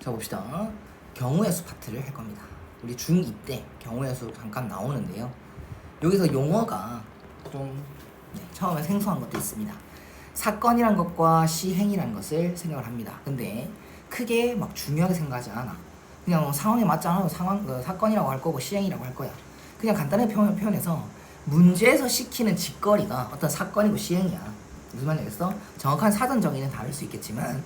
자 봅시다. 경우의 수 파트를 할 겁니다. 우리 중2 때 경우의 수 잠깐 나오는데요. 여기서 용어가 좀 처음에 생소한 것도 있습니다. 사건이란 것과 시행이란 것을 생각을 합니다. 근데 크게 막 중요하게 생각하지 않아. 그냥 상황에 맞지 않아도 사건이라고 할 거고 시행이라고 할 거야. 그냥 간단하게 표현해서 문제에서 시키는 짓거리가 어떤 사건이고 시행이야. 무슨 말인지 알겠어? 정확한 사전 정의는 다를 수 있겠지만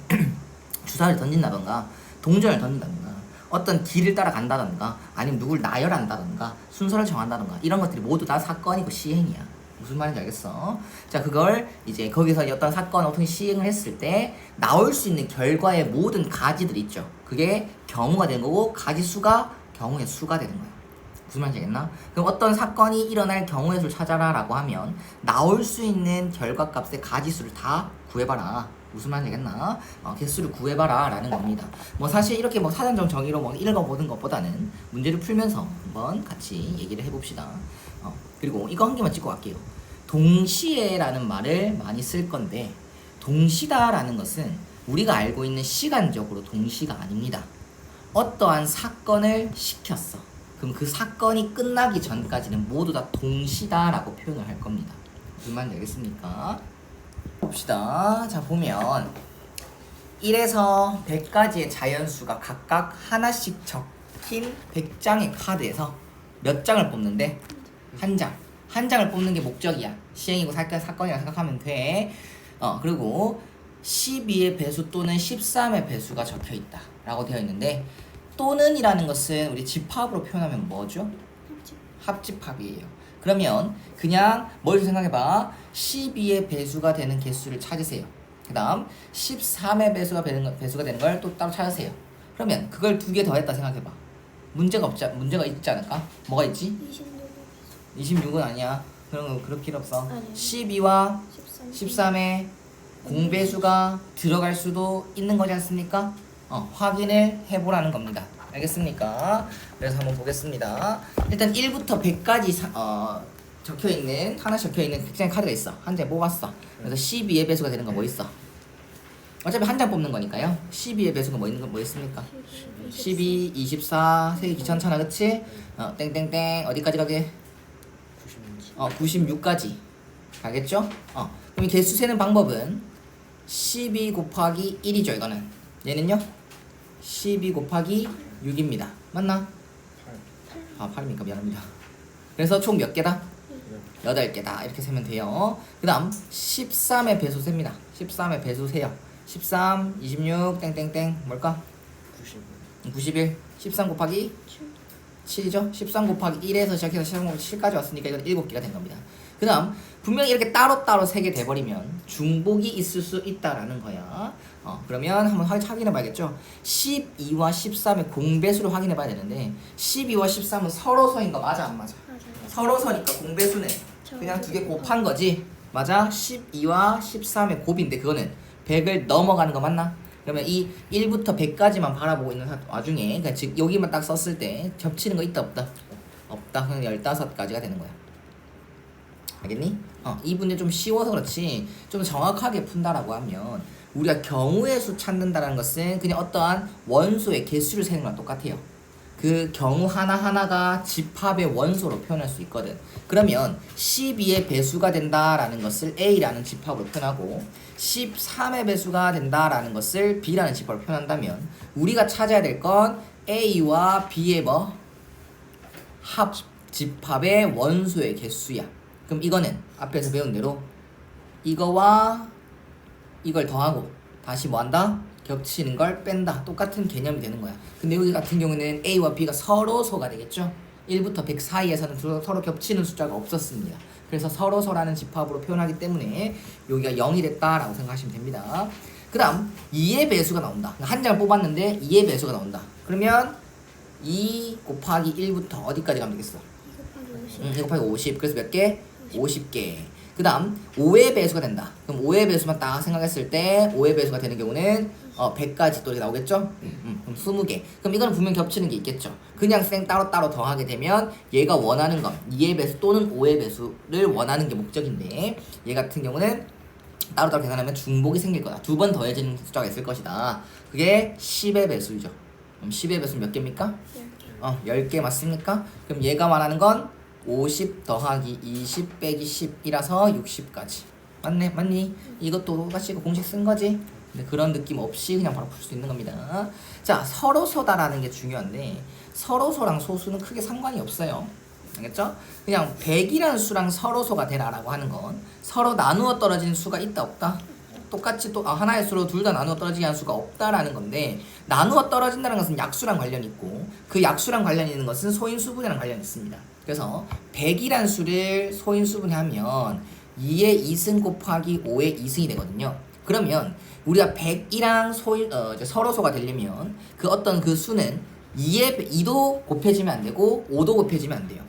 주사를 던진다던가 동전을 던진다던가 어떤 길을 따라간다던가 아니면 누굴 나열한다던가 순서를 정한다던가 이런 것들이 모두 다 사건이고 시행이야. 무슨 말인지 알겠어? 자, 그걸 이제 거기서 어떤 사건 어떤 시행을 했을 때 나올 수 있는 결과의 모든 가지들 있죠. 그게 경우가 되는 거고 가지 수가 경우의 수가 되는 거야. 무슨 말인지 알겠나? 그럼 어떤 사건이 일어날 경우의 수를 찾아라 라고 하면 나올 수 있는 결과값의 가지수를 다 구해봐라. 무슨 말인지 알겠나? 개수를 구해봐라 라는 겁니다. 뭐 사실 이렇게 뭐 사전적 정의로 뭐 읽어보는 것보다는 문제를 풀면서 한번 같이 얘기를 해봅시다. 그리고 이거 한 개만 찍고 갈게요. 동시에 라는 말을 많이 쓸 건데 동시다 라는 것은 우리가 알고 있는 시간적으로 동시가 아닙니다. 어떠한 사건을 시켰어. 그럼 그 사건이 끝나기 전까지는 모두 다 동시다라고 표현을 할 겁니다. 무슨 말인지 알겠습니까? 봅시다. 자, 보면 1에서 100까지의 자연수가 각각 하나씩 적힌 100장의 카드에서 몇 장을 뽑는데? 한 장. 한 장을 뽑는 게 목적이야. 시행이고 사건이라고 생각하면 돼. 그리고 12의 배수 또는 13의 배수가 적혀 있다 라고 되어 있는데 또는 이라는 것은 우리 집합으로 표현하면 뭐죠? 합집합이에요. 그러면 그냥 뭘 생각해봐. 12의 배수가 되는 개수를 찾으세요. 그 다음 13의 배수가 되는 걸 또 따로 찾으세요. 그러면 그걸 두 개 더했다 생각해봐. 문제가 있지 않을까? 뭐가 있지? 26은 아니야. 그런 거 그럴 필요 없어. 12와 13의 공배수가 들어갈 수도 있는 거지 않습니까? 확인을 해보라는 겁니다. 알겠습니까? 그래서 한번 보겠습니다. 일단 1부터 100까지 하나씩 적혀있는 100장의 카드가 있어. 한 장 뽑았어. 그래서 12의 배수가 되는 거 뭐 있어? 어차피 한 장 뽑는 거니까요. 12의 배수가 뭐 있습니까? 12, 24, 세기 귀찮잖아, 그치? 땡땡땡 어디까지 가게? 96까지 가겠죠? 그럼 이 개수 세는 방법은 12 곱하기 1이죠, 이거는. 얘는요? 12 곱하기 6입니다. 맞나? 8입니까? 미안합니다. 그래서 총 몇 개다? 8개다. 이렇게 세면 돼요. 그 다음 13의 배수 셉니다. 13의 배수 세요. 13, 26, 땡땡땡 뭘까? 91. 13 곱하기 7이죠? 13 곱하기 1에서 시작해서 13 곱하기 7까지 왔으니까 이건 7개가 된 겁니다. 그 다음 분명히 이렇게 따로따로 3개 돼버리면 중복이 있을 수 있다라는 거야. 그러면 한번 확인해 봐야겠죠? 12와 13의 공배수를 확인해 봐야 되는데 12와 13은 서로서인 거 맞아 안 맞아? 서로서니까 공배수는 그냥 두 개 곱한 거지. 맞아? 12와 13의 곱인데 그거는 100을 넘어가는 거 맞나? 그러면 이 1부터 100까지만 바라보고 있는 와중에 그러니까 즉 여기만 딱 썼을 때 겹치는 거 있다 없다? 없다. 그냥 15가지가 되는 거야. 알겠니? 이 문제 좀 쉬워서 그렇지 좀 정확하게 푼다라고 하면 우리가 경우의 수 찾는다는 것은 그냥 어떠한 원소의 개수를 세는 거랑 똑같아요. 그 경우 하나하나가 집합의 원소로 표현할 수 있거든. 그러면 12의 배수가 된다라는 것을 A라는 집합으로 표현하고 13의 배수가 된다라는 것을 B라는 집합으로 표현한다면 우리가 찾아야 될 건 A와 B의 합집합의 원소의 개수야. 그럼 이거는 앞에서 배운 대로 이거와 이걸 더하고 다시 뭐한다? 겹치는 걸 뺀다. 똑같은 개념이 되는 거야. 근데 여기 같은 경우는 A와 B가 서로소가 되겠죠? 1부터 100 사이에서는 서로 겹치는 숫자가 없었습니다. 그래서 서로소라는 집합으로 표현하기 때문에 여기가 0이 됐다라고 생각하시면 됩니다. 그 다음 2의 배수가 나온다. 한 장을 뽑았는데 2의 배수가 나온다. 그러면 2 곱하기 1부터 어디까지 가면 되겠어? 2 곱하기 50. 그래서 몇 개? 50개. 그 다음 5의 배수가 된다. 그럼 5의 배수만 딱 생각했을 때 5의 배수가 되는 경우는 100까지 또 이렇게 나오겠죠? 그럼 20개. 그럼 이거는 분명 겹치는 게 있겠죠. 그냥 따로따로 더하게 되면 얘가 원하는 건 2의 배수 또는 5의 배수를 원하는 게 목적인데 얘 같은 경우는 따로따로 계산하면 중복이 생길 거다. 두 번 더해지는 숫자가 있을 것이다. 그게 10의 배수이죠. 그럼 10의 배수는 몇 개입니까? 10개. 10개 맞습니까? 그럼 얘가 말하는 건 50 더하기 20 빼기 10이라서 60까지. 맞네? 맞니? 이것도 똑같이 공식 쓴 거지? 근데 그런 느낌 없이 그냥 바로 풀 수 있는 겁니다. 자, 서로소다라는 게 중요한데 서로소랑 소수는 크게 상관이 없어요. 알겠죠? 그냥 100이라는 수랑 서로소가 되라라고 하는 건 서로 나누어 떨어지는 수가 있다 없다? 똑같이 또 하나의 수로 둘 다 나누어 떨어지게 하는 수가 없다라는 건데 나누어 떨어진다는 것은 약수랑 관련이 있고 그 약수랑 관련이 있는 것은 소인수분이랑 관련이 있습니다. 그래서 100이라는 수를 소인수분하면 2의 2승 곱하기 5의 2승이 되거든요. 그러면 우리가 100이랑 서로소가 되려면 그 어떤 그 수는 2도 곱해지면 안 되고 5도 곱해지면 안 돼요.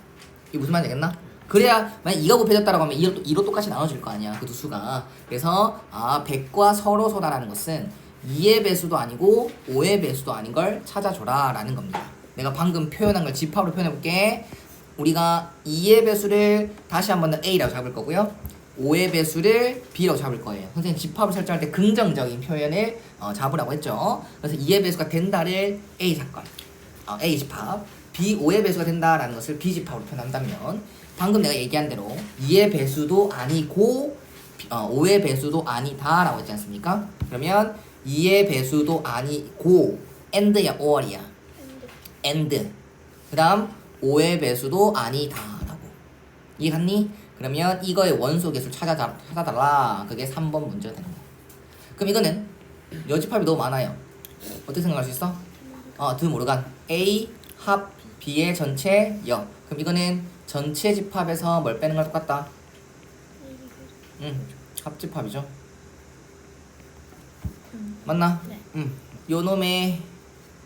이게 무슨 말인지 알겠나? 그래야 만약 2가 곱해졌다라고 하면 2로 똑같이 나눠질 거 아니야 그 두 수가. 그래서 100과 서로소다라는 것은 2의 배수도 아니고 5의 배수도 아닌 걸 찾아줘라 라는 겁니다. 내가 방금 표현한 걸 집합으로 표현해 볼게. 우리가 2의 배수를 다시 한 번 더 A라고 잡을 거고요 5의 배수를 B라고 잡을 거예요. 선생님 집합을 설정할 때 긍정적인 표현을 잡으라고 했죠. 그래서 2의 배수가 된다를 A 사건 A 집합, B 5의 배수가 된다라는 것을 B 집합으로 표현한다면 방금 내가 얘기한 대로 2의 배수도 아니고 5의 배수도 아니다라고 했지 않습니까? 그러면 2의 배수도 아니고 and야 or이야. and. 그 다음 5의 배수도 아니다라고. 이해갔니? 그러면 이거의 원소 개수를 찾아달라. 그게 3번 문제가 되는 거야. 그럼 이거는 여집합이 너무 많아요. 어떻게 생각할 수 있어? 드모르간 A 합 B의 전체 여. 그럼 이거는 전체 집합에서 뭘 빼는 거랑 똑같다. 합집합이죠. 맞나? 네. 요 놈의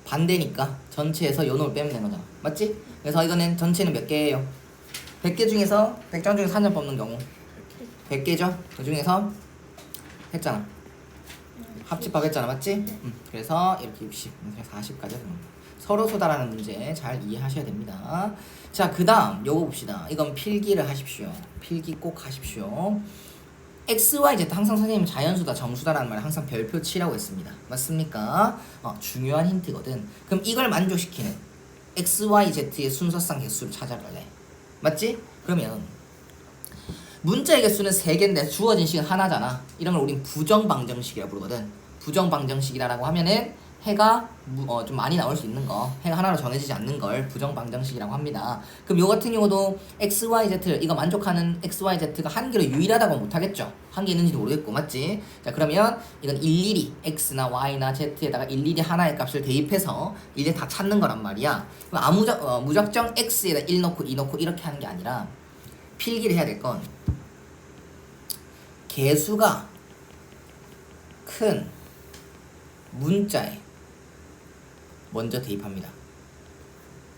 반대니까 전체에서 요 놈을 빼면 되는 거잖아. 맞지? 그래서 이거는 전체는 몇 개예요? 100개 중에서 100장 중에서 한 장 뽑는 경우 100개죠? 그 중에서 했잖아. 합집합 했잖아. 맞지? 그래서 이렇게 60, 40까지 되는 겁니다. 서로소다라는 문제 잘 이해하셔야 됩니다. 자, 그 다음 요거 봅시다. 이건 필기를 하십시오. 필기 꼭 하십시오. X, Y, Z 항상 선생님은 자연수다, 정수다라는 말을 항상 별표 치라고 했습니다. 맞습니까? 중요한 힌트거든. 그럼 이걸 만족시키는 X, Y, Z의 순서상 개수를 찾아볼래. 맞지? 그러면 문자의 개수는 3개인데 주어진 식은 하나잖아. 이런 걸 우린 부정방정식이라고 부르거든. 부정방정식이라고 하면은 해가 좀 많이 나올 수 있는 거, 해가 하나로 정해지지 않는 걸 부정방정식이라고 합니다. 그럼 요 같은 경우도 X, Y, Z 이거 만족하는 X, Y, Z가 한 개로 유일하다고 못하겠죠. 한 개 있는지도 모르겠고. 맞지? 자, 그러면 이건 일일이 X나 Y나 Z에다가 일일이 하나의 값을 대입해서 일일이 다 찾는 거란 말이야. 그럼 무작정 X에다 1 넣고 2 넣고 이렇게 하는 게 아니라 필기를 해야 될 건 개수가 큰 문자에 먼저 대입합니다.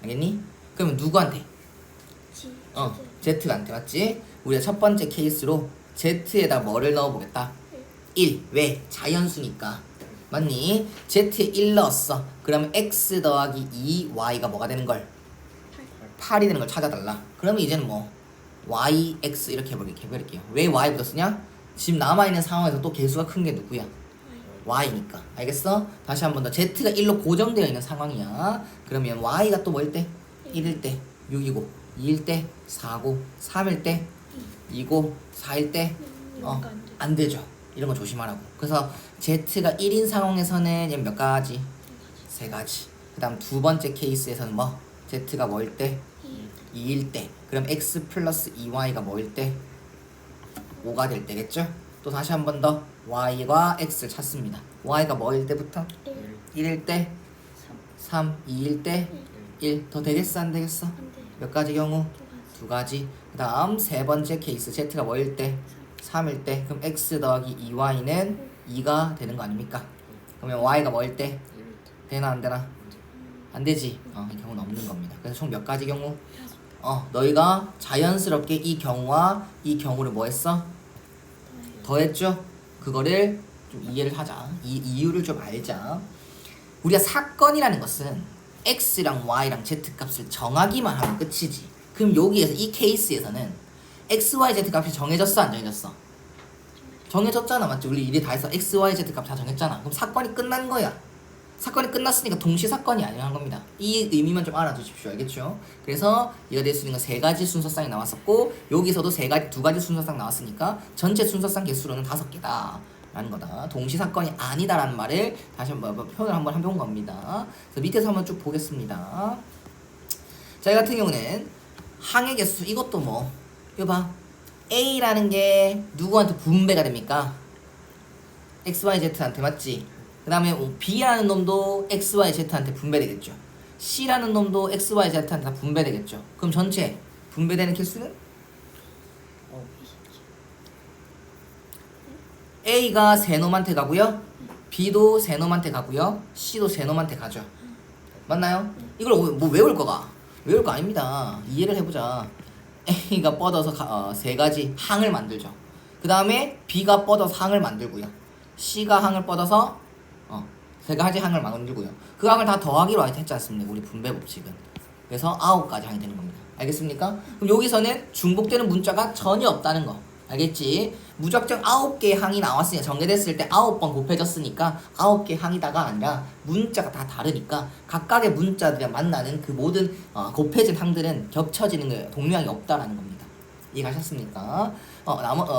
알겠니? 그러면 누구한테? Z한테. 맞지? 우리가 첫 번째 케이스로 Z에다 뭐를 넣어보겠다? 1. 왜? 자연수니까. 맞니? Z에 1 넣었어. 그러면 X 더하기 2 Y가 뭐가 되는 걸? 8이 되는 걸 찾아달라. 그러면 이제는 뭐 Y, X 이렇게 해버릴게요. 왜 Y부터 쓰냐? 지금 남아있는 상황에서 또 개수가 큰 게 누구야? Y니까. 알겠어? 다시 한 번 더. Z가 1로 고정되어 있는 상황이야. 그러면 Y가 또 뭐일 때? 1일 때 6이고 2일 때 4고 3일 때 2고 4일 때 안 되죠. 이런 거 조심하라고. 그래서 Z가 1인 상황에서는 얘 몇 가지? 3가지. 그 다음 두 번째 케이스에서는 뭐? Z가 뭐일 때? 2일 때. 그럼 X 플러스 2Y가 뭐일 때? 5가 될 때겠죠? 또 다시 한 번 더 Y과 X를 찾습니다. Y가 뭐일 때부터? 1일 때 3, 2일 때 1. 더 되겠어 안 되겠어? 몇 가지 경우? 2가지. 그 다음 세 번째 케이스 Z가 뭐일 때? 3일 때. 그럼 X 더하기 2Y는 2가 되는 거 아닙니까? 그러면 Y가 뭐일 때? 되나 안 되나? 안 되지. 이 경우는 없는 겁니다. 그래서 총 몇 가지 경우? 너희가 자연스럽게 이 경우와 이 경우를 뭐 했어? 더했죠? 그거를 좀 이해를 하자. 이 이유를 좀 알자. 우리가 사건이라는 것은 X랑 Y랑 Z 값을 정하기만 하면 끝이지. 그럼 여기에서 이 케이스에서는 X, Y, Z 값이 정해졌어 안 정해졌어? 정해졌잖아. 맞지? 우리 이래 다 해서 X, Y, Z 값 다 정했잖아. 그럼 사건이 끝난 거야. 사건이 끝났으니까 동시 사건이 아니라는 겁니다. 이 의미만 좀 알아두십시오. 알겠죠? 그래서 이가 될 수 있는 건 세 가지 순서쌍이 나왔었고 여기서도 두 가지 순서쌍 나왔으니까 전체 순서쌍 개수로는 5개다 라는 거다. 동시 사건이 아니다라는 말을 다시 한번 표현을 한번 해본 겁니다. 그래서 밑에서 한번 쭉 보겠습니다. 자, 이 같은 경우는 항의 개수 이것도 뭐 이거 봐. A라는 게 누구한테 분배가 됩니까? XYZ한테 맞지? 그 다음에 B라는 놈도 XYZ한테 분배되겠죠. C라는 놈도 XYZ한테 다 분배되겠죠. 그럼 전체 분배되는 개수는? A가 세 놈한테 가고요. B도 세 놈한테 가고요. C도 세 놈한테 가죠. 맞나요? 이걸 뭐 외울 거가? 외울 거 아닙니다. 이해를 해보자. A가 뻗어서 세 가지 항을 만들죠. 그 다음에 B가 뻗어서 항을 만들고요. C가 항을 뻗어서 세 가지 항을 만들고요. 그 항을 다 더하기로 했지 않습니까? 우리 분배 법칙은. 그래서 9가지 항이 되는 겁니다. 알겠습니까? 그럼 여기서는 중복되는 문자가 전혀 없다는 거. 알겠지? 무작정 9개의 항이 나왔으니까 정해됐을 때 9번 곱해졌으니까 9개 항이다가 아니라 문자가 다 다르니까 각각의 문자들이 만나는 그 모든 곱해진 항들은 겹쳐지는 동량이 없다라는 겁니다. 이해가셨습니까?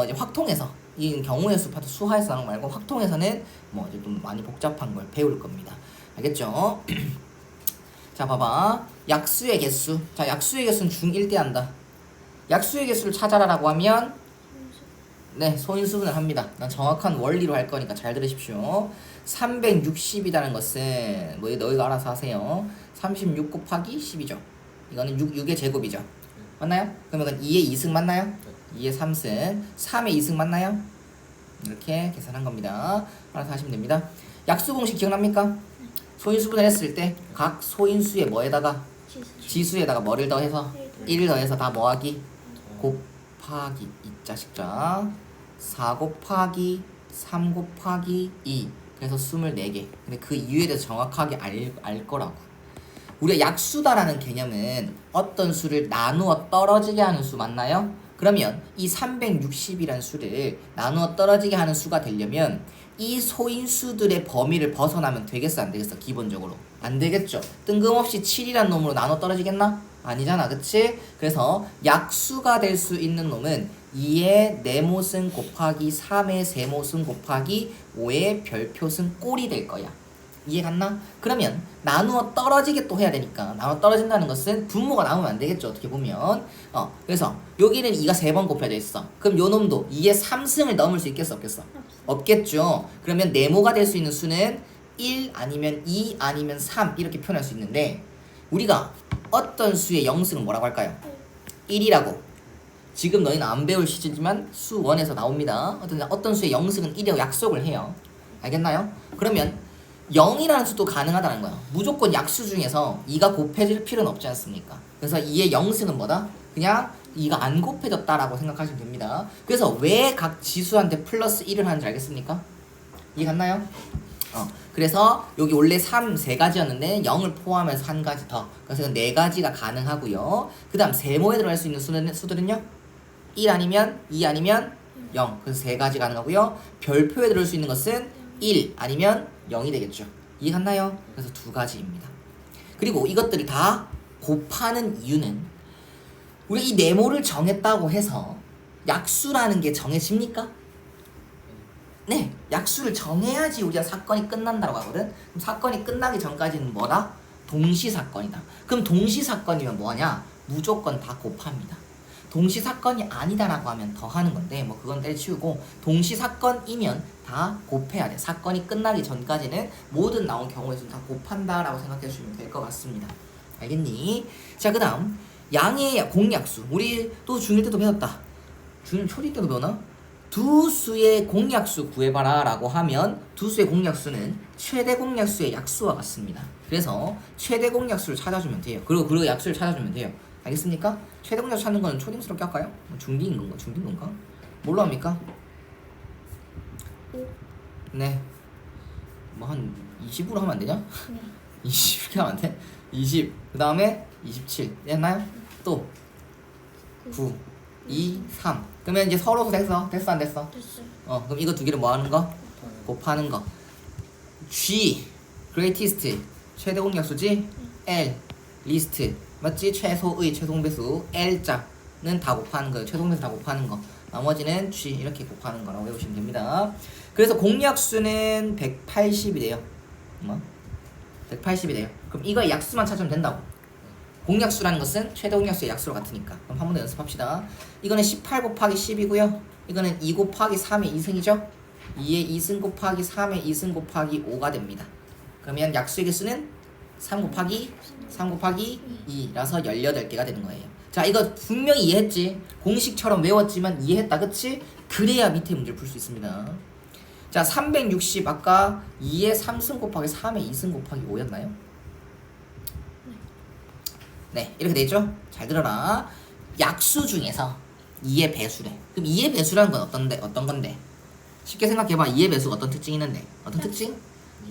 이제 확통해서 이 경우의 수 파트 수하에서 하는 거 말고 확통에서는 뭐 이제 좀 많이 복잡한 걸 배울 겁니다. 알겠죠? 자, 봐봐. 약수의 개수. 자, 약수의 개수는 중1 때 한다. 약수의 개수를 찾아라라고 하면 네, 소인수분을 합니다. 난 정확한 원리로 할 거니까 잘 들으십시오. 360이라는 것은 뭐 너희가 알아서 하세요. 36 곱하기 10이죠. 이거는 6의 제곱이죠. 맞나요? 그러면 2의 2승 맞나요? 2의 3승, 3의 2승 맞나요? 이렇게 계산한 겁니다. 알아서 하시면 됩니다. 약수 공식 기억납니까? 소인수분을 했을 때 각 소인수의 뭐에다가 지수에다가 뭐를 더해서 1을 더해서 다 뭐하기? 곱하기 이 자식자 4 곱하기 3 곱하기 2 그래서 24개. 근데 그 이유에 대해서 정확하게 알 거라고. 우리가 약수다라는 개념은 어떤 수를 나누어 떨어지게 하는 수 맞나요? 그러면 이 360이라는 수를 나누어 떨어지게 하는 수가 되려면 이 소인수들의 범위를 벗어나면 되겠어 안 되겠어? 기본적으로 안 되겠죠. 뜬금없이 7이란 놈으로 나눠 떨어지겠나? 아니잖아, 그치? 그래서 약수가 될 수 있는 놈은 2의 네모승 곱하기 3의 세모승 곱하기 5의 별표승 꼴이 될 거야. 이해 갔나? 그러면 나누어 떨어지게 또 해야 되니까 나누어 떨어진다는 것은 분모가 나오면 안 되겠죠, 어떻게 보면. 그래서 여기는 2가 3번 곱해져 있어. 그럼 요 놈도 2의 3승을 넘을 수 있겠어, 없겠어? 없겠죠. 그러면 네모가 될 수 있는 수는 1 아니면 2 아니면 3 이렇게 표현할 수 있는데 우리가 어떤 수의 0승을 뭐라고 할까요? 1이라고. 지금 너희는 안 배울 시즌이지만 수 1에서 나옵니다. 어떤 수의 0승은 1이라고 약속을 해요. 알겠나요? 그러면 0이라는 수도 가능하다는 거야. 무조건 약수 중에서 2가 곱해질 필요는 없지 않습니까? 그래서 2의 0승은 뭐다? 그냥 2가 안 곱해졌다라고 생각하시면 됩니다. 그래서 왜 각 지수한테 플러스 1을 하는지 알겠습니까? 이해 갔나요? 그래서 여기 원래 3세 가지였는데 0을 포함해서 한 가지 더. 그래서 4가지가 가능하고요. 그 다음 세모에 들어갈 수 있는 수들은요? 1 아니면 2 아니면 0. 그래서 3가지 가능하고요. 별표에 들어올 수 있는 것은 1 아니면 0이 되겠죠. 이해 갔나요? 그래서 2가지입니다. 그리고 이것들이 다 곱하는 이유는 우리 이 네모를 정했다고 해서 약수라는 게 정해집니까? 네, 약수를 정해야지 우리가 사건이 끝난다고 하거든. 그럼 사건이 끝나기 전까지는 뭐다? 동시사건이다. 그럼 동시사건이면 뭐하냐? 무조건 다 곱합니다. 동시사건이 아니다라고 하면 더하는 건데 뭐 그건 때려치우고 동시사건이면 다 곱해야 돼. 사건이 끝나기 전까지는 모든 나온 경우에서는 다 곱한다라고 생각해 주시면 될 것 같습니다. 알겠니? 자, 그 다음 양의 공약수. 우리 또 중1 때도 배웠다. 중1 초딩 때도 배웠나? 두 수의 공약수 구해봐라 라고 하면 두 수의 공약수는 최대 공약수의 약수와 같습니다. 그래서 최대 공약수를 찾아주면 돼요. 그리고 약수를 찾아주면 돼요. 알겠습니까? 최대 공약수 찾는 거는 초딩스럽게 할까요? 중딩인 건가? 중딩 건가? 뭘로 합니까? 네. 뭐 한 20으로 하면 안 되냐? 네. 20 이렇게 하면 안 돼? 20. 그 다음에 27. 됐나요? 또 9, 2, 3. 그러면 이제 서로서 됐어? 됐어 안 됐어? 됐어요. 그럼 이거 두 개를 뭐 하는 거? 곱하는 거. G. greatest 최대 공약수지 L 리스트 맞지? 최소의 최소공배수 L자는 다 곱하는 거예요. 최소공배수 다 곱하는 거. 나머지는 G 이렇게 곱하는 거라고 외우시면 됩니다. 그래서 공약수는 180이래요. 뭐? 180이래요. 그럼 이거 약수만 찾으면 된다고. 공약수라는 것은 최대 공약수의 약수로 같으니까. 그럼 한 번 더 연습합시다. 이거는 18 곱하기 10이고요. 이거는 2 곱하기 3의 2승이죠. 2의 2승 곱하기 3의 2승 곱하기 5가 됩니다. 그러면 약수의 개수는 3 곱하기 2라서 18개가 되는 거예요. 자, 이거 분명히 이해했지? 공식처럼 외웠지만 이해했다, 그치? 그래야 밑에 문제를 풀 수 있습니다. 자, 360 아까 2의 3승 곱하기 3의 2승 곱하기 5였나요? 네, 이렇게 되죠? 잘 들어라. 약수 중에서 2의 배수래. 그럼 2의 배수라는 건 어떤 건데? 쉽게 생각해봐. 2의 배수가 어떤 특징이 있는데? 어떤 특징?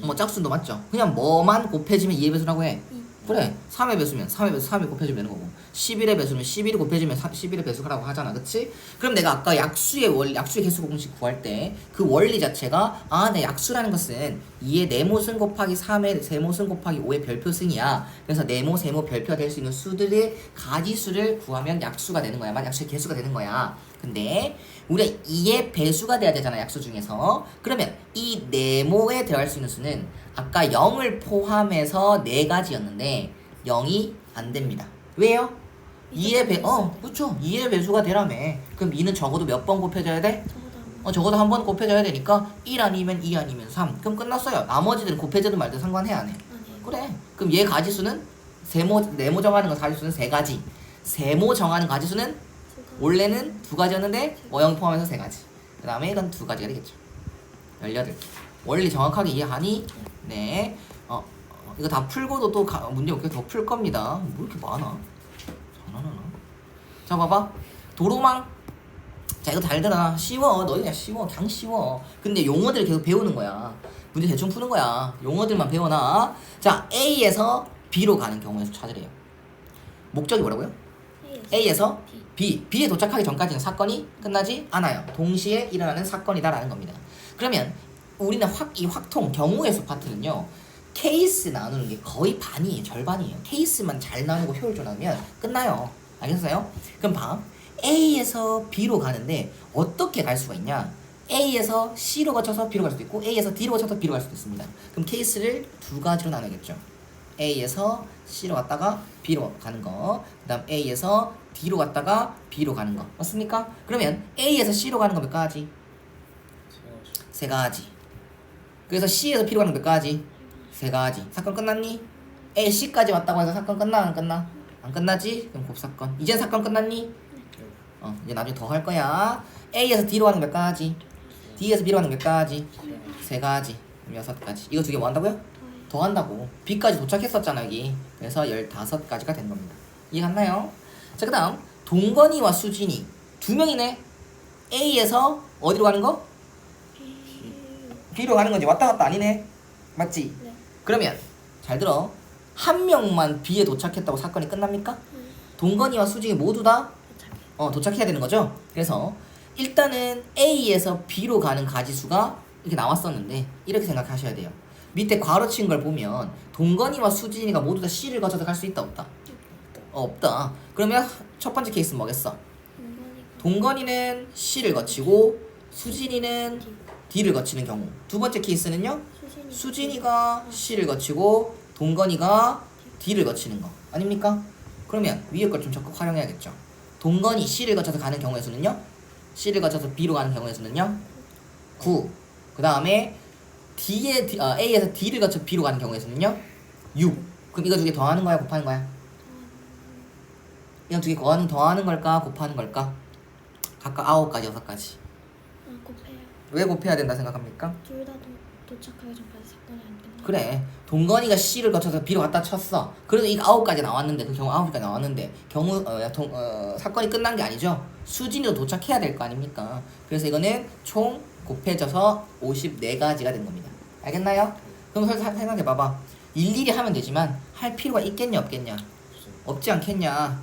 뭐 짝수도 맞죠? 그냥 뭐만 곱해지면 2의 배수라고 해. 그래. 3의 배수면 3의 배수 3이 곱해지면 되는 거고 11의 배수면 11이 곱해지면 11의 배수라고 하잖아. 그치? 그럼 내가 아까 약수의 개수 공식 구할 때 그 원리 자체가 내 약수라는 것은 2의 네모승 곱하기 3의 세모승 곱하기 5의 별표승이야. 그래서 네모, 세모, 별표가 될 수 있는 수들의 가지수를 구하면 약수가 되는 거야. 약수의 개수가 되는 거야. 근데 우리가 2의 배수가 돼야 되잖아. 약수 중에서. 그러면 이 네모에 들어갈 수 있는 수는 아까 0을 포함해서 4가지였는데 0이 안 됩니다. 왜요? 2의 그렇죠. 2의 배수가 되라며. 그럼 2는 적어도 몇 번 곱해져야 돼? 적어도 한 번 곱해져야 되니까 1 아니면 2 아니면 3. 그럼 끝났어요. 나머지들은 곱해져도 말든 상관해야 안 해? 그래. 그럼 얘 가지수는 네모 정하는 거 가지수는 3가지. 세모 정하는 가지수는 원래는 2가지였는데 모형 포함해서 3가지. 그 다음에 이건 2가지가 되겠죠. 18개. 원리 정확하게 이해하니? 네. 이거 다 풀고도 또 문제 몇 개 더 풀 겁니다. 뭐 이렇게 많아? 장난하나? 자, 봐봐. 도로망. 자, 이거 잘 들어. 쉬워. 너희 그냥 쉬워. 그냥 쉬워. 근데 용어들을 계속 배우는 거야. 문제 대충 푸는 거야. 용어들만 배워놔. 자, A에서 B로 가는 경우에서 찾으래요. 목적이 뭐라고요? A에서 B에 도착하기 전까지는 사건이 끝나지 않아요. 동시에 일어나는 사건이다라는 겁니다. 그러면 우리는 이 확통 경우의 수 파트는요, 케이스 나누는 게 거의 반이에요. 절반이에요. 케이스만 잘 나누고 효율적으로 나누면 끝나요. 알겠어요? 그럼 봐. A에서 B로 가는데 어떻게 갈 수가 있냐? A에서 C로 거쳐서 B로 갈 수도 있고 A에서 D로 거쳐서 B로 갈 수도 있습니다. 그럼 케이스를 2가지로 나누겠죠. A에서 C로 갔다가 B로 가는 거, 그 다음 A에서 D로 갔다가 B로 가는 거. 맞습니까? 그러면 A에서 C로 가는 거 몇 가지? 3가지. 그래서 C에서 B로 가는 거 몇 가지? 3가지. 사건 끝났니? A, C까지 왔다고 해서 사건 끝나? 안 끝나? 안 끝나지? 그럼 곱사건. 이젠 사건 끝났니? 이제 나중에 더 할 거야. A에서 D로 가는 거 몇 가지? D에서 B로 가는 거 몇 가지? 3가지. 그럼 6가지. 이거 2개 뭐 한다고요? 더 한다고. B까지 도착했었잖아 여기. 그래서 15가지가 된 겁니다. 이해갔나요? 자, 그 다음 동건이와 수진이 2명이네. A에서 어디로 가는 거? B로 가는 건지 왔다 갔다 아니네. 맞지? 네. 그러면 잘 들어. 한 명만 B에 도착했다고 사건이 끝납니까? 동건이와 수진이 모두 다 도착해야 되는 거죠. 그래서 일단은 A에서 B로 가는 가지수가 이렇게 나왔었는데 이렇게 생각하셔야 돼요. 밑에 괄호 친 걸 보면 동건이와 수진이가 모두 다 C를 거쳐서 갈 수 있다 없다? 없다. 그러면 첫 번째 케이스는 뭐겠어? 동건이는 C를 거치고 수진이는 D를 거치는 경우. 두 번째 케이스는요, 수진이가 C를 거치고 동건이가 D를 거치는 거 아닙니까? 그러면 위에 걸 좀 적극 활용해야겠죠. 동건이 C를 거쳐서 가는 경우의 수는요, C를 거쳐서 B로 가는 경우의 수는요 9. 그 다음에 A에서 D를 거쳐 B로 가는 경우의 수는요 6. 그럼 이거 2개 더하는 거야 곱하는 거야? 이거 2개 더하는 걸까 곱하는 걸까? 각각 9가지 6가지. 곱해요. 왜 곱해야 된다 생각합니까? 둘 다 도착하기 전까지 사건이 안 끝나. 그래. 동건이가 C를 거쳐서 B로 갔다 쳤어. 그래도 이 9가지 나왔는데, 그 경우 9가지 나왔는데 사건이 끝난 게 아니죠. 수진이도 도착해야 될 거 아닙니까? 그래서 이거는 총 곱해져서 54가지가 된 겁니다. 알겠나요? 그럼 생각해 봐봐. 일일이 하면 되지만 할 필요가 있겠냐 없겠냐? 없지 않겠냐?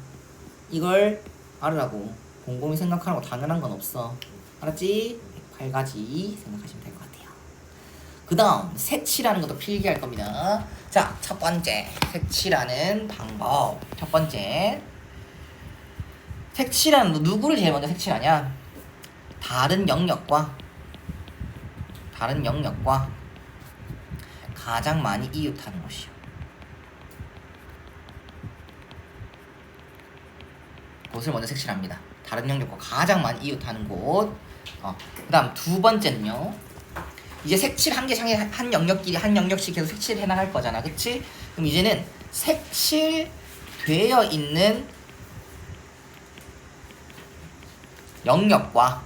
이걸 알으라고. 곰곰이 생각하는 거 당연한 건 없어. 알았지? 8가지 생각하시면 될 것 같아요. 그 다음 색칠하는 것도 필기할 겁니다. 자, 첫 번째 색칠하는 방법. 첫 번째 색칠하는 거 누구를 제일 먼저 색칠하냐? 다른 영역과 가장 많이 이웃하는 곳이요. 곳을 먼저 색칠합니다. 다른 영역과 가장 많이 이웃하는 곳. 그 다음 두 번째는요. 이제 색칠 한 영역끼리 한 영역씩 계속 색칠해 나갈 거잖아, 그치? 그럼 이제는 색칠되어 있는 영역과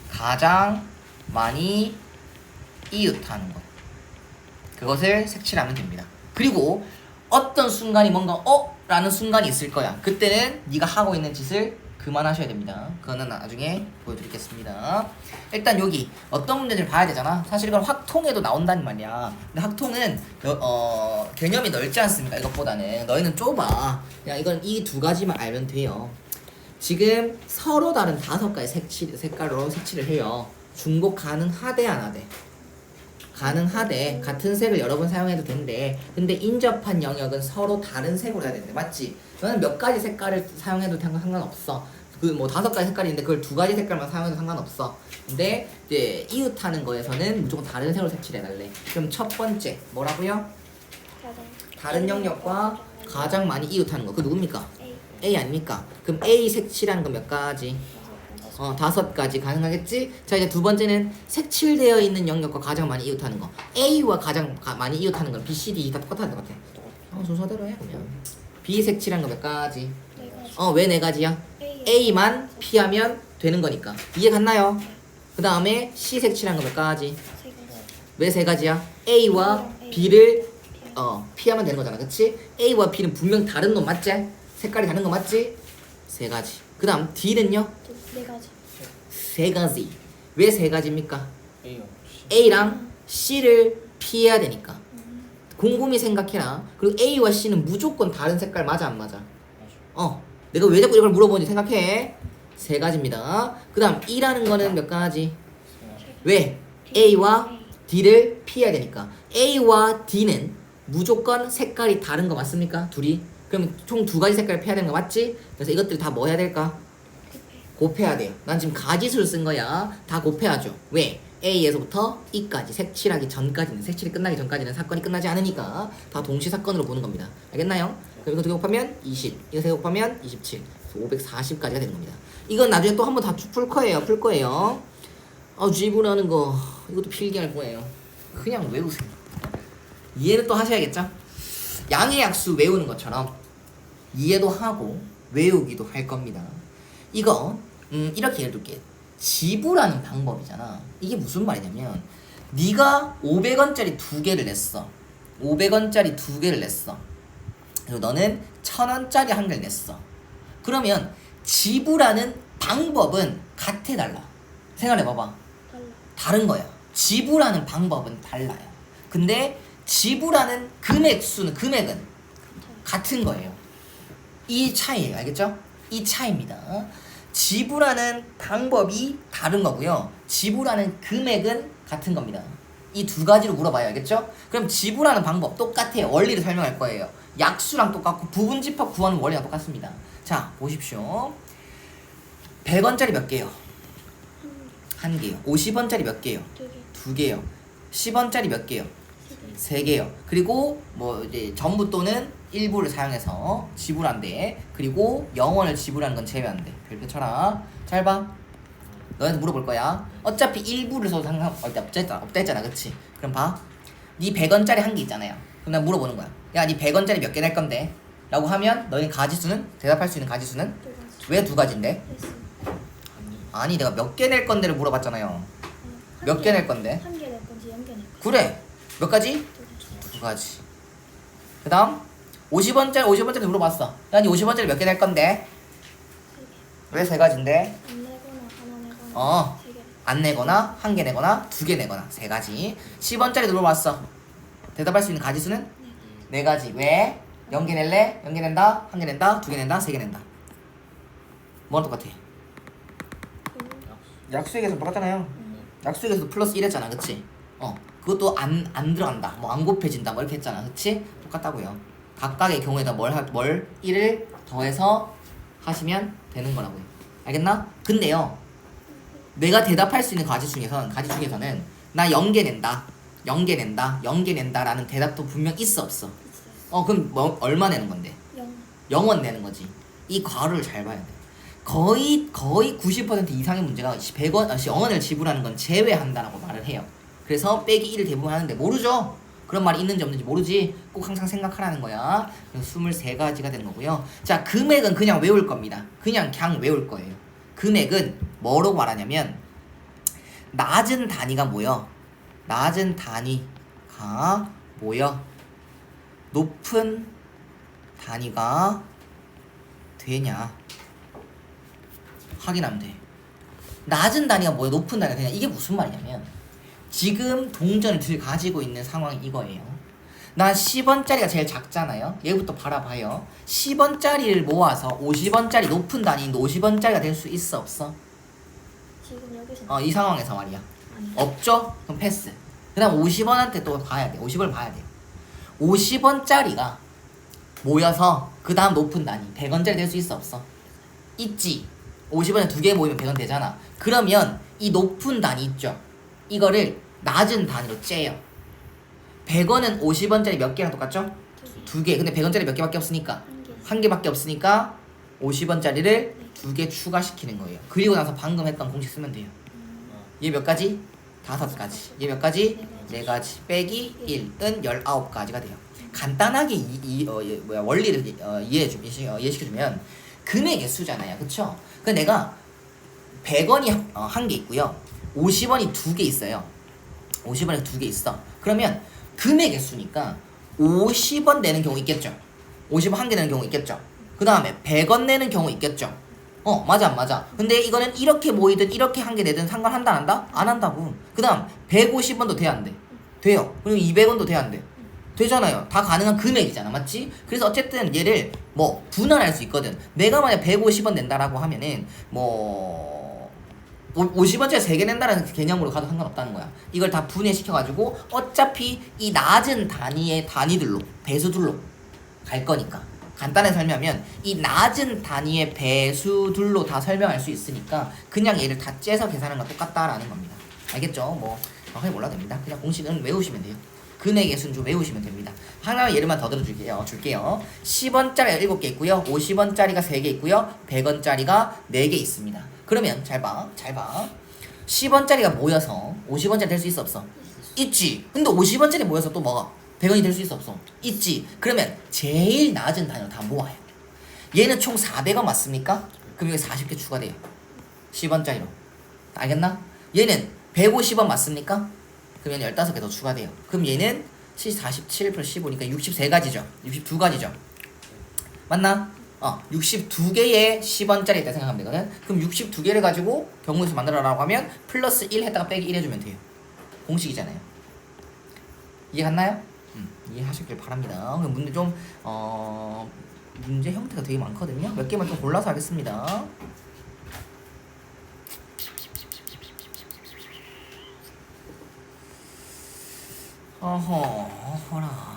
가장 많이 이웃하는 것, 그것을 색칠하면 됩니다. 그리고 어떤 순간이 뭔가 라는 순간이 있을 거야. 그때는 네가 하고 있는 짓을 그만하셔야 됩니다. 그거는 나중에 보여드리겠습니다. 일단 여기 어떤 문제들을 봐야 되잖아. 사실 이건 확통에도 나온단 말이야. 근데 확통은 개념이 넓지 않습니까? 이것보다는 너희는 좁아. 그냥 이건 이 두 가지만 알면 돼요. 지금 서로 다른 5가지 색깔로 색칠을 해요. 중복 가능하대 안 하대? 가능하대. 같은 색을 여러 번 사용해도 된대. 근데 인접한 영역은 서로 다른 색으로 해야 된대. 맞지? 너는 몇 가지 색깔을 사용해도 상관없어. 그 뭐 5가지 색깔이 있는데 그걸 2가지 색깔만 사용해도 상관없어. 근데 이제 이웃하는 거에서는 무조건 다른 색으로 색칠해달래. 그럼 첫 번째 뭐라고요? 다른 영역과 가장 많이 이웃하는 거. 그 누굽니까? A 아닙니까? 그럼 A 색칠하는 거 몇 가지? 5가지 가능하겠지? 자, 이제 두 번째는 색칠되어 있는 영역과 가장 많이 이웃하는 거. A와 가장 많이 이웃하는 건 B, C, D 다 똑같은 것 같아. 순서대로 해 그러면. B 색칠한 거 몇 가지? 왜 4가지야? A만 피하면 되는 거니까. 이해 갔나요? 그 다음에 C 색칠한 거 몇 가지? 왜 3가지야? A와 B를 피하면 되는 거잖아, 그치? A와 B는 분명 다른 놈 맞지? 색깔이 다른 거 맞지? 3가지. 그 다음 D는요? 4가지. 3가지. 왜 3가지입니까? A랑 C를 피해야 되니까. 곰곰이 생각해라. 그리고 A와 C는 무조건 다른 색깔 맞아 안 맞아? 내가 왜 자꾸 이걸 물어보는지 생각해. 3가지입니다. 그 다음 E라는 거는 몇 가지? 왜? A와 D를 피해야 되니까. A와 D는 무조건 색깔이 다른 거 맞습니까? 둘이? 그럼 총 2가지 색깔을 피해야 되는 거 맞지? 그래서 이것들 다 뭐 해야 될까? 곱해야 돼요. 난 지금 가지수를 쓴 거야. 다 곱해야죠. 왜? A에서부터 E까지 색칠하기 전까지는, 색칠이 끝나기 전까지는 사건이 끝나지 않으니까 다 동시 사건으로 보는 겁니다. 알겠나요? 그럼 이거 두 개 곱하면 20, 이거 세 개 곱하면 27, 540까지가 되는 겁니다. 이건 나중에 또 한 번 다 풀 거예요. G분하는 거 이것도 필기할 거예요. 그냥 외우세요. 이해를 또 하셔야겠죠? 양의 약수 외우는 것처럼 이해도 하고 외우기도 할 겁니다. 이거 이렇게 예를 들게. 지불하는 방법이잖아. 이게 무슨 말이냐면 네가 500원짜리 2개를 냈어. 500원짜리 2개를 냈어. 그리고 너는 1000원짜리 1개를 냈어. 그러면 지불하는 방법은 같아 달라? 생각해봐봐. 다른 거야. 지불하는 방법은 달라요. 근데 지불하는 금액은 같은 거예요. 이 차이예요. 알겠죠? 이 차이입니다. 지불하는 방법이 다른 거고요. 지불하는 금액은 같은 겁니다. 이 2가지로 물어봐요. 알겠죠? 그럼 지불하는 방법 똑같아요. 원리를 설명할 거예요. 약수랑 똑같고 부분집합 구하는 원리가 똑같습니다. 자, 보십시오. 100원짜리 몇 개요? 1개요. 50원짜리 몇 개요? 2개요. 10원짜리 몇 개요? 3개요. 그리고 뭐 이제 전부 또는 일부를 사용해서 지불한대. 그리고 0원을 지불하는 건 제외한대. 별표 쳐라. 잘 봐. 너한테 물어볼 거야. 어차피 일부를 써도 없다 했잖아. 그치? 그럼 봐. 네 100원짜리 1개 있잖아요. 그럼 나 물어보는 거야. 야, 네 100원짜리 몇 개 낼 건데? 라고 하면 너희 가지수는, 대답할 수 있는 가지수는? 왜 2가지인데? 아니, 내가 몇 개 낼 건데를 물어봤잖아요. 몇 개 낼 건데? 1개 낼 건지 0개 낼 건지. 그래. 몇 가지? 2가지. 그 다음 50원짜리 물어봤어. 야, 니 50원짜리 몇 개 낼 건데? 왜 3가지인데? 안 내거나 하나 내거나 3개. 안 내거나 1개 내거나 2개 내거나 3가지. 10원짜리 물어봤어. 대답할 수 있는 가지수는? 4가지. 왜? 0개 낼래? 0개 낸다? 1개 낸다? 2개 낸다? 3개 낸다. 뭐랑 똑같아? 약수에게서 똑같잖아요. 약수에게서도 플러스 1 했잖아. 그치? 그것도 안 들어간다. 뭐 안 곱해진다. 뭐 이렇게 했잖아. 그치? 똑같다고요. 각각의 경우에다 뭘 1을 더해서 하시면 되는 거라고요. 알겠나? 근데요. 내가 대답할 수 있는 가지 중에서는 나 0개 낸다. 0개 낸다. 라는 대답도 분명 있어 없어? 그럼 뭐, 얼마 내는 건데? 0원 내는 거지. 이 괄호를 잘 봐야 돼. 거의 90% 이상의 문제가 0원을 지불하는 건 제외한다라고 말을 해요. 그래서 빼기 1을 대부분 하는데 모르죠? 그런 말이 있는지 없는지 모르지? 꼭 항상 생각하라는 거야. 그래서 23가지가 되는 거고요. 자, 금액은 그냥 외울 겁니다. 그냥 외울 거예요. 금액은 뭐라고 말하냐면 낮은 단위가 뭐여? 낮은 단위가 뭐여? 높은 단위가 되냐? 확인하면 돼. 낮은 단위가 뭐야? 높은 단위가 되냐? 이게 무슨 말이냐면 지금 동전을 가지고 있는 상황이 이거예요. 난 10원짜리가 제일 작잖아요. 얘부터 바라봐요. 10원짜리를 모아서 50원짜리 높은 단위인데 50원짜리가 될 수 있어 없어? 지금 여기서 이 상황에서 말이야. 아니. 없죠? 그럼 패스. 그 다음 50원한테 또 봐야 돼. 50원을 봐야 돼. 50원짜리가 모여서 그 다음 높은 단위 100원짜리 될 수 있어 없어? 있지. 50원에 2개 모이면 100원 되잖아. 그러면 이 높은 단위 있죠? 이거를 낮은 단위로 째요. 100원은 50원짜리 몇 개랑 똑같죠? 2개. 근데 100원짜리 몇 개밖에 없으니까 한 개밖에 없으니까 50원짜리를 2개 추가시키는 거예요. 그리고 나서 방금 했던 공식 쓰면 돼요. 얘 몇 가지? 5가지. 얘 몇 가지? 4가지. 빼기 1은 19가지가 돼요. 간단하게 원리를 이해시켜주면 금액의 수잖아요. 그쵸? 근데 내가 100원이 한 개 있고요. 50원이 2개 있어요. 50원이 2개 있어. 그러면 금액의 수니까 50원 내는 경우 있겠죠. 50원 한 개 내는 경우 있겠죠. 그 다음에 100원 내는 경우 있겠죠. 맞아 안 맞아? 근데 이거는 이렇게 모이든 이렇게 한 개 내든 상관한다 안 한다? 안 한다고. 그 다음 150원도 돼야 안 돼? 돼요. 그리고 200원도 돼야 안 돼? 되잖아요. 다 가능한 금액이잖아. 맞지? 그래서 어쨌든 얘를 뭐 분할할 수 있거든. 내가 만약 150원 낸다라고 하면은 뭐 50원짜리 3개 낸다라는 개념으로 가도 상관없다는 거야. 이걸 다 분해시켜가지고 어차피 이 낮은 단위의 단위들로 배수들로 갈 거니까 간단하게 설명하면 이 낮은 단위의 배수들로 다 설명할 수 있으니까 그냥 얘를 다 째서 계산하는 건 똑같다라는 겁니다. 알겠죠? 뭐 정확하게 몰라도 됩니다. 그냥 공식은 외우시면 돼요. 금액의 순 좀 외우시면 됩니다. 하나의 예를만 더 들어줄게요. 10원짜리가 7개 있고요. 50원짜리가 3개 있고요. 100원짜리가 4개 있습니다. 그러면 잘 봐. 10원짜리가 모여서 50원짜리 될 수 있어 없어? 있지. 근데 50원짜리 모여서 또 뭐가? 100원이 될 수 있어 없어? 있지. 그러면 제일 낮은 단위로 다 모아요. 얘는 총 400원 맞습니까? 그럼 여기 40개 추가돼요. 10원짜리로. 알겠나? 얘는 150원 맞습니까? 그러면 15개 더 추가돼요. 그럼 얘는 47 플러스 15니까 63가지죠. 62가지죠. 맞나? 62개의 10원짜리 있다 생각하면 되거든. 그럼 62개를 가지고 경우에서 만들어라고 하면 플러스 1 했다가 빼기 1 해주면 돼요. 공식이잖아요. 이해 갔나요? 이해하시길 바랍니다. 그럼 문제 좀 문제 형태가 되게 많거든요. 몇 개만 좀 골라서 하겠습니다. 어허라.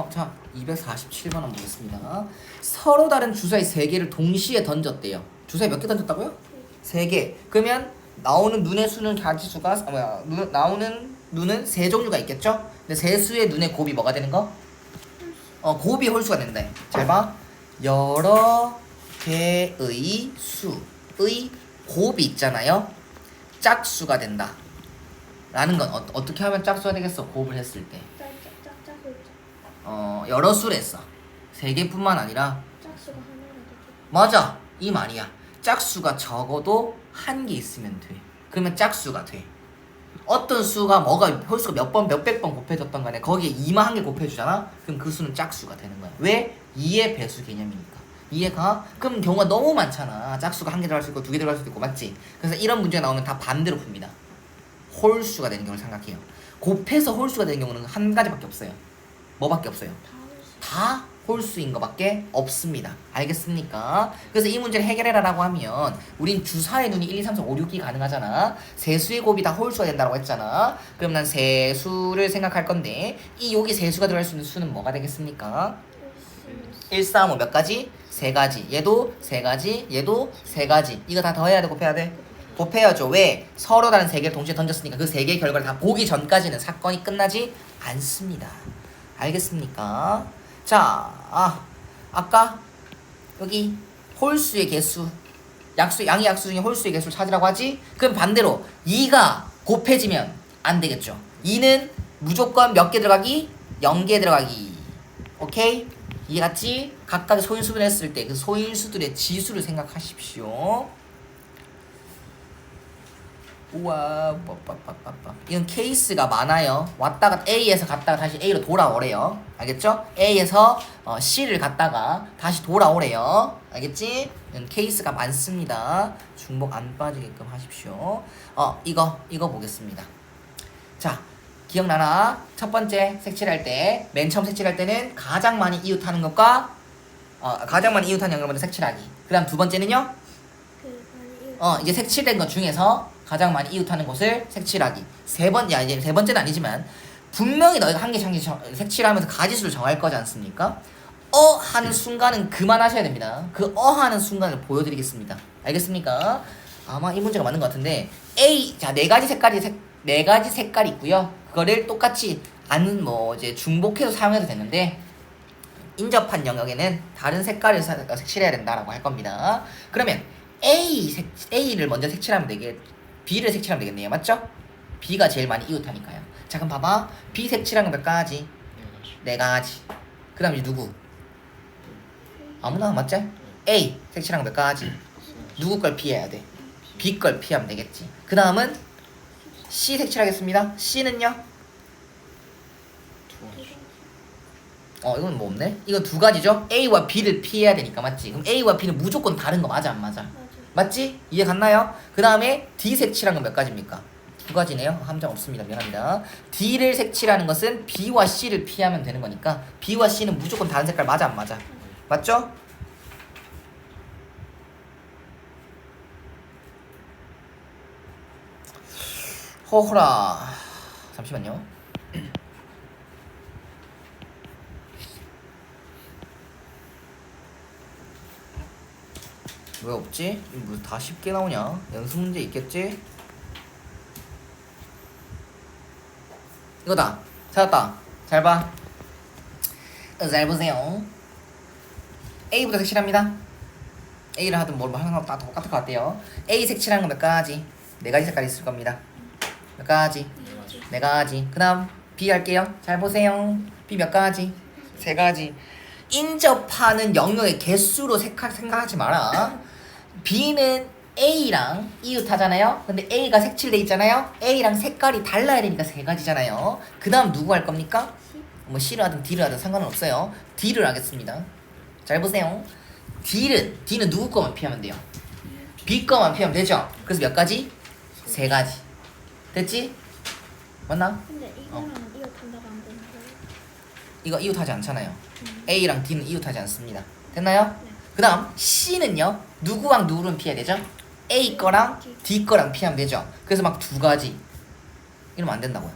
자, 247번 한번 보겠습니다. 서로 다른 주사위 3개를 동시에 던졌대요. 주사위 몇 개 던졌다고요? 3개. 그러면 나오는 눈의 수는 가지수가 나오는 눈은 3종류가 있겠죠? 근데 세 수의 눈의 곱이 뭐가 되는 거? 곱이 홀수가 된다. 잘 봐. 여러 개의 수의 곱이 있잖아요. 짝수가 된다. 라는 건 어떻게 하면 짝수가 되겠어? 곱을 했을 때. 여러 수를 했어. 3개뿐만 아니라 짝수가 하나가 되죠. 맞아. 이 말이야. 짝수가 적어도 1개 있으면 돼. 그러면 짝수가 돼. 어떤 수가 뭐가 홀수가 몇백 번 곱해졌던 간에 거기에 2만 1개 곱해주잖아. 그럼 그 수는 짝수가 되는 거야. 왜? 2의 배수 개념이니까. 이해가? 그럼 경우가 너무 많잖아. 짝수가 1개 들어갈 수 있고 2개 들어갈 수도 있고 맞지? 그래서 이런 문제가 나오면 다 반대로 풉니다. 홀수가 되는 경우를 생각해요. 곱해서 홀수가 되는 경우는 한 가지밖에 없어요. 뭐밖에 없어요? 다 홀수인 것밖에 없습니다. 알겠습니까? 그래서 이 문제를 해결해라라고 하면 우린 주사의 눈이 1, 2, 3, 4, 5, 6이 가능하잖아. 세수의 곱이 다 홀수가 된다고 했잖아. 그럼 난 세수를 생각할 건데 이 여기 세수가 들어갈 수 있는 수는 뭐가 되겠습니까? 1, 4, 5 몇 가지? 세 가지. 얘도 세 가지, 얘도 세 가지. 이거 다 더해야 돼, 곱해야 돼? 곱해야죠. 왜? 서로 다른 세 개를 동시에 던졌으니까 그 세 개의 결과를 다 보기 전까지는 사건이 끝나지 않습니다. 알겠습니까? 자, 아까 여기 홀수의 개수, 양의 약수 중에 홀수의 개수를 찾으라고 하지? 그럼 반대로 2가 곱해지면 안 되겠죠. 2는 무조건 몇 개 들어가기? 0개 들어가기. 오케이? 이해갔지? 각각의 소인수분을 했을 때 그 소인수들의 지수를 생각하십시오. 우와, 이건 케이스가 많아요. 왔다가 A에서 갔다가 다시 A로 돌아오래요. 알겠죠? A에서 C를 갔다가 다시 돌아오래요. 알겠지? 이건 케이스가 많습니다. 중복 안 빠지게끔 하십시오. 이거 보겠습니다. 자, 기억나나? 첫 번째 색칠할 때, 맨 처음 색칠할 때는 가장 많이 이웃하는 것과 가장 많이 이웃하는 양을 먼저 색칠하기. 그 다음 두 번째는요? 이제 색칠된 것 중에서 가장 많이 이웃하는 곳을 색칠하기. 이제 세 번째는 아니지만 분명히 너희가 한 개씩 한 개씩 색칠하면서 가지수를 정할 거지 않습니까? 하는 순간은 그만하셔야 됩니다. 그 하는 순간을 보여드리겠습니다. 알겠습니까? 아마 이 문제가 맞는 것 같은데 자, 네 가지 색깔이 있고요. 그거를 똑같이 이제 중복해서 사용해도 되는데 인접한 영역에는 다른 색깔을 색칠해야 된다라고 할 겁니다. 그러면 A를 먼저 색칠하면 B를 색칠하면 되겠네요. 맞죠? B가 제일 많이 이웃하니까요. 자, 그럼 봐봐. B 색칠하는 거 몇 가지? 네 가지. 그 다음 이제 누구? 아무나 맞지? A 색칠하는 거 몇 가지? 누구 걸 피해야 돼? B 걸 피하면 되겠지. 그 다음은 C 색칠하겠습니다. C는요? 이건 뭐 없네? 이건 두 가지죠? A와 B를 피해야 되니까 맞지? 그럼 A와 B는 무조건 다른 거 맞아 안 맞아? 맞지? 이해 갔나요? 그 다음에 D 색칠한 건 몇 가지입니까? 두 가지네요. 함정 없습니다. 미안합니다. D를 색칠하는 것은 B와 C를 피하면 되는 거니까 B와 C는 무조건 다른 색깔 맞아 안 맞아? 맞죠? 허허라. 잠시만요. 왜 없지? 뭐 다 쉽게 나오냐? 연습 문제 있겠지? 이거다. 찾았다. 잘 봐. 잘 보세요. A부터 색칠합니다. A를 하든 뭘 하는 다 똑같을 것 같아요. A 색칠하는 거 몇 가지? 네 가지 색깔이 있을 겁니다. 몇 가지? 네 가지. 그 다음 B 할게요. 잘 보세요. B 몇 가지? 세 가지. 인접하는 영역의 개수로 생각하지 마라. B는 A랑 이웃하잖아요. 근데 A가 색칠돼 있잖아요. A랑 색깔이 달라야 되니까 세 가지잖아요. 그 다음 누구 할 겁니까? 뭐 C를 하든 D를 하든 상관은 없어요. D를 하겠습니다. 잘 보세요. D는 누구 거만 피하면 돼요? B 거만 피하면 되죠? 그래서 몇 가지? 세 가지. 됐지? 맞나? 근데 이거랑 이웃한다고 안 되는 거예요? 이거 이웃하지 않잖아요. A랑 D는 이웃하지 않습니다. 됐나요? 네. 그 다음 C는요. 누구랑 누구는 피해야 되죠? A 거랑 D 거랑 피하면 되죠. 그래서 막 두 가지 이러면 안 된다고요.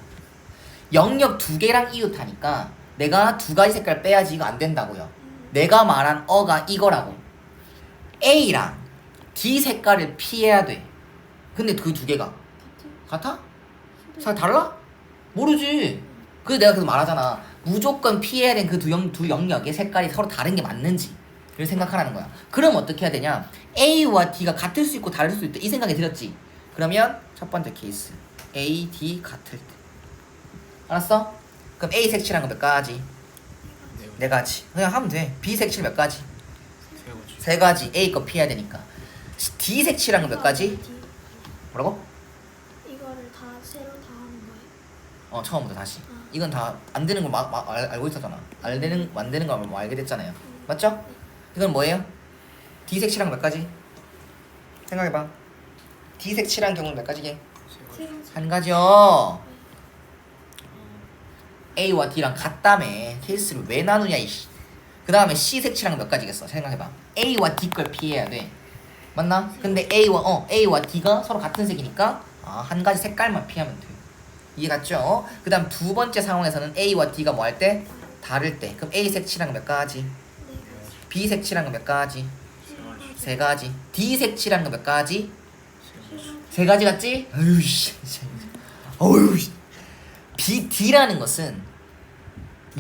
영역 두 개랑 이웃하니까 내가 두 가지 색깔 빼야지 이거 안 된다고요. 내가 말한 어가 이거라고. A랑 D 색깔을 피해야 돼. 근데 그 두 개가 같아? 잘 달라? 모르지. 그래서 내가 계속 말하잖아. 무조건 피해야 되는 그 두 영역의 색깔이 서로 다른 게 맞는지 를 생각하라는 거야. 그럼 어떻게 해야 되냐? A와 D가 같을 수 있고 다를 수 있다. 이 생각이 들었지? 그러면 첫 번째 케이스 A, D 같을 때. 알았어? 그럼 A 색칠한 거 몇 가지? 네 가지. 그냥 하면 돼. B 색칠 몇 가지? 세 가지. A 거 피해야 되니까. D 색칠한 거 몇 가지? 뭐라고? 이거를 다 새로 다 하는 거예요? 처음부터 다시. 이건 다 안 되는 걸 알고 있었잖아. 안 되는 걸 뭐 알게 됐잖아요. 맞죠? 이건 뭐예요? D 색칠한 거 몇 가지? 생각해봐. D 색칠한 경우는 몇 가지게? 한 가지요. A와 D랑 같다며. 케이스를 왜 나누냐 이씨. 그 다음에 C 색칠하는 몇 가지겠어? 생각해봐. A와 D 걸 피해야 돼. 맞나? 근데 A와 D가 서로 같은 색이니까 한 가지 색깔만 피하면 돼. 이해 갔죠? 그 다음 두 번째 상황에서는 A와 D가 뭐 할 때? 다를 때. 그럼 A 색칠하는 거 몇 가지? 네 가지. B 색칠하는 거 몇 가지? 세 가지. 세 가지. D 색칠하는 거 몇 가지? 세 가지. 세 가지 같지? 어휴 씨. 어휴 씨. D라는 것은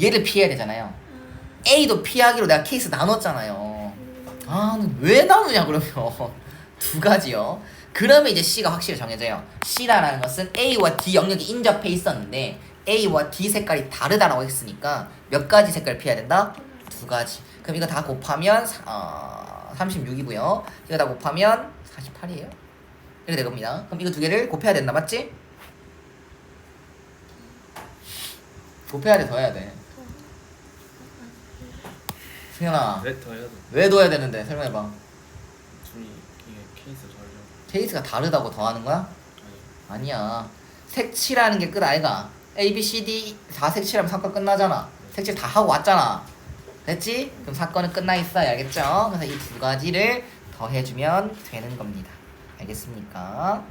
얘를 피해야 되잖아요. A도 피하기로 내가 케이스 나눴잖아요. 왜 나누냐 그러면 두 가지요. 그러면 이제 C가 확실히 정해져요. C라는 것은 A와 D 영역이 인접해 있었는데 A와 D 색깔이 다르다라고 했으니까 몇 가지 색깔 피해야 된다? 두 가지. 그럼 이거 다 곱하면 36이고요. 이거 다 곱하면 48이에요. 이렇게 될 겁니다. 그럼 이거 두 개를 곱해야 된다, 맞지? 곱해야 돼, 더해야 돼. 승현아, 네, 더 해야 돼. 왜 더해야 되는데? 설명해봐. 둘이 이게 케이스 다르죠. 케이스가 다르다고 더하는 거야? 아니, 아니야. 색칠하는 게 끝 아이가. A, B, C, D 다 색칠하면 사건 끝나잖아. 색칠 다 하고 왔잖아. 됐지? 그럼 사건은 끝나 있어요. 알겠죠? 그래서 이 두 가지를 더해주면 되는 겁니다. 알겠습니까?